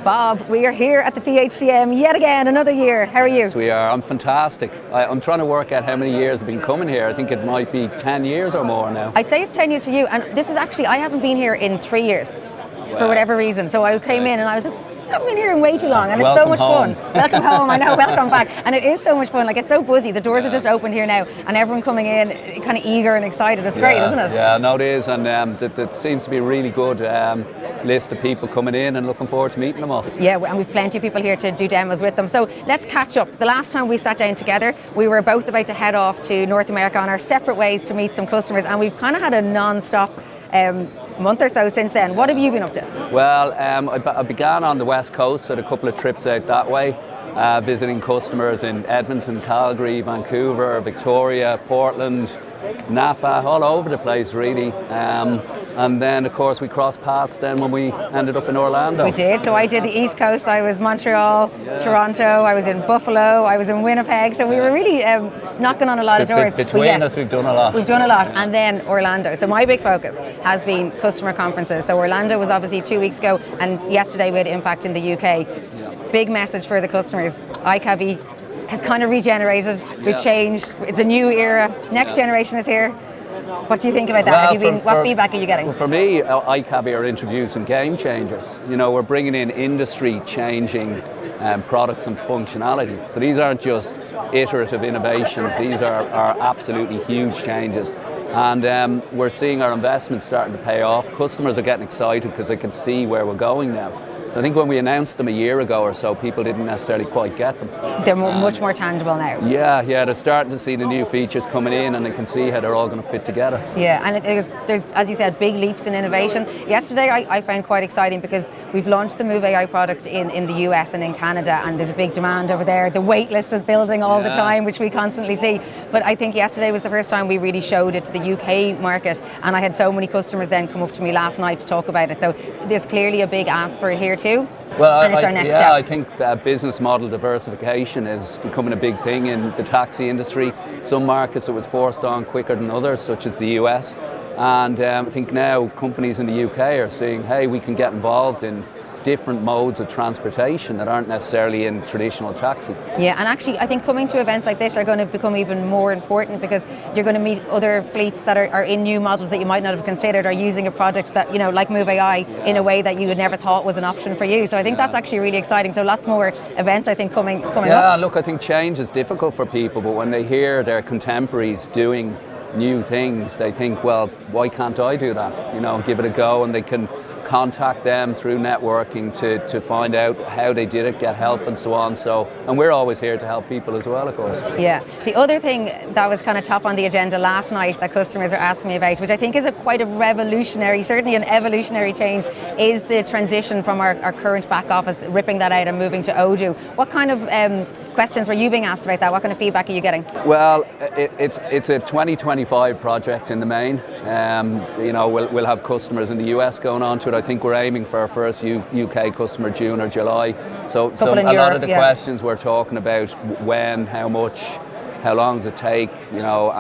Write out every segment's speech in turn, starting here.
Bob, we are here at the PHTM yet again, another year. How are you? Yes, we are. I'm fantastic. I'm trying to work out how many years I've been coming here. I think it might be 10 years or more now. I'd say it's 10 years for you, and this is actually, I haven't been here in 3 years for whatever reason. So I came in and I was like, I haven't been here in way too long, and it's so much fun. Welcome home, I know, welcome back. And it is so much fun, like it's so buzzy. The doors are just opened here now, and everyone coming in kind of eager and excited. It's great, isn't it? Yeah, no, it is, and there seems to be a really good list of people coming in, and looking forward to meeting them all. Yeah, and we've plenty of people here to do demos with them. So let's catch up. The last time we sat down together, we were both about to head off to North America on our separate ways to meet some customers, and we've kind of had a non-stop month or so since then. What have you been up to? Well, I began on the West Coast, so a couple of trips out that way, visiting customers in Edmonton, Calgary, Vancouver, Victoria, Portland, Napa, all over the place really. And then of course we crossed paths then when we ended up in Orlando. We did, so I did the East Coast, I was Montreal, Toronto, I was in Buffalo, I was in Winnipeg, so we were really knocking on a lot of doors. Between us we've done a lot. We've done a lot, and then Orlando. So my big focus has been customer conferences. So Orlando was obviously 2 weeks ago, and yesterday we had Impact in the UK. Big message for the customers, iCabbi has kind of regenerated, we've changed, it's a new era, next generation is here. What do you think about that? Well, what feedback are you getting? Well, for me, iCabbi are introducing game changers. You know, we're bringing in industry-changing products and functionality. So these aren't just iterative innovations. These are absolutely huge changes. And we're seeing our investments starting to pay off. Customers are getting excited because they can see where we're going now. So I think when we announced them a year ago or so, people didn't necessarily quite get them. They're much more tangible now. Yeah, they're starting to see the new features coming in, and they can see how they're all going to fit together. Yeah, and there's, as you said, big leaps in innovation. Yesterday I found quite exciting because we've launched the Move AI product in the US and in Canada, and there's a big demand over there. The wait list is building all the time, which we constantly see. But I think yesterday was the first time we really showed it to the UK market, and I had so many customers then come up to me last night to talk about it. So there's clearly a big ask for it here too. Well, and it's our next step. I think business model diversification is becoming a big thing in the taxi industry. Some markets it was forced on quicker than others, such as the US. And I think now companies in the UK are saying, hey, we can get involved in different modes of transportation that aren't necessarily in traditional taxis. Yeah, and actually I think coming to events like this are going to become even more important because you're going to meet other fleets that are in new models that you might not have considered, or using a product that, you know, like Move AI in a way that you had never thought was an option for you. So I think that's actually really exciting. So lots more events I think coming up. Yeah, look, I think change is difficult for people, but when they hear their contemporaries doing new things, they think, well, why can't I do that? You know, give it a go, and they can contact them through networking to find out how they did it, get help and so on. So, and we're always here to help people as well, of course. Yeah. The other thing that was kind of top on the agenda last night that customers are asking me about, which I think is quite a revolutionary, certainly an evolutionary change, is the transition from our current back office, ripping that out and moving to Odoo. What kind of questions were you being asked about that? What kind of feedback are you getting? Well, it's a 2025 project in the main. You know, we'll have customers in the US going on to it. I think we're aiming for our first UK customer June or July. So a lot of the questions we're talking about: when, how much, how long does it take? You know,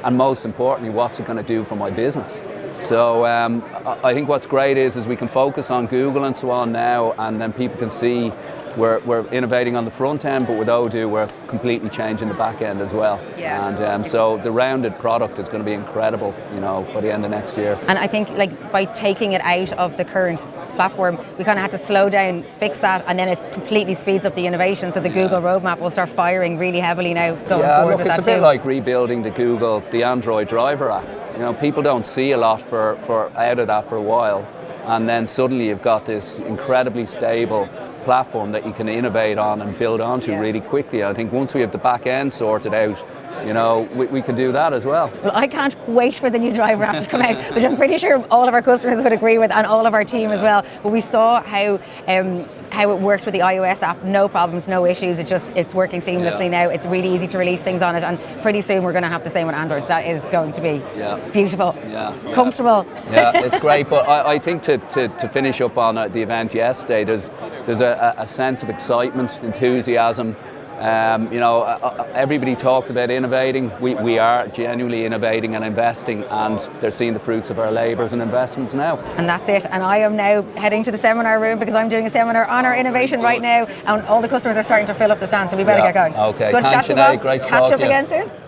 and most importantly, what's it going to do for my business? So I think what's great is we can focus on Google and so on now, and then people can see we're innovating on the front end, but with Odoo we're completely changing the back end as well. Yeah. And so the rounded product is going to be incredible, you know, by the end of next year. And I think like by taking it out of the current platform, we kind of had to slow down, fix that, and then it completely speeds up the innovation. So the Google roadmap will start firing really heavily now going forward with that too. It's a bit like rebuilding the Android driver app. You know, people don't see a lot for out of that for a while, and then suddenly you've got this incredibly stable platform that you can innovate on and build onto really quickly. I think once we have the back end sorted out, you know, we can do that as well. Well, I can't wait for the new driver app to come out, which I'm pretty sure all of our customers would agree with, and all of our team as well. But we saw how it worked with the iOS app, no problems, no issues. It's working seamlessly now. It's really easy to release things on it, and pretty soon we're going to have the same with Android. So that is going to be beautiful, comfortable. Yeah, it's great. But I think to finish up on the event yesterday, there's a sense of excitement, enthusiasm. Everybody talked about innovating. We are genuinely innovating and investing, and they're seeing the fruits of our labours and investments now. And that's it. And I am now heading to the seminar room because I'm doing a seminar on our innovation right now, and all the customers are starting to fill up the stand, so we better get going. Okay. Good Thanks, chat to you, Sinead. Bob. Great to Catch talk up to you. again soon.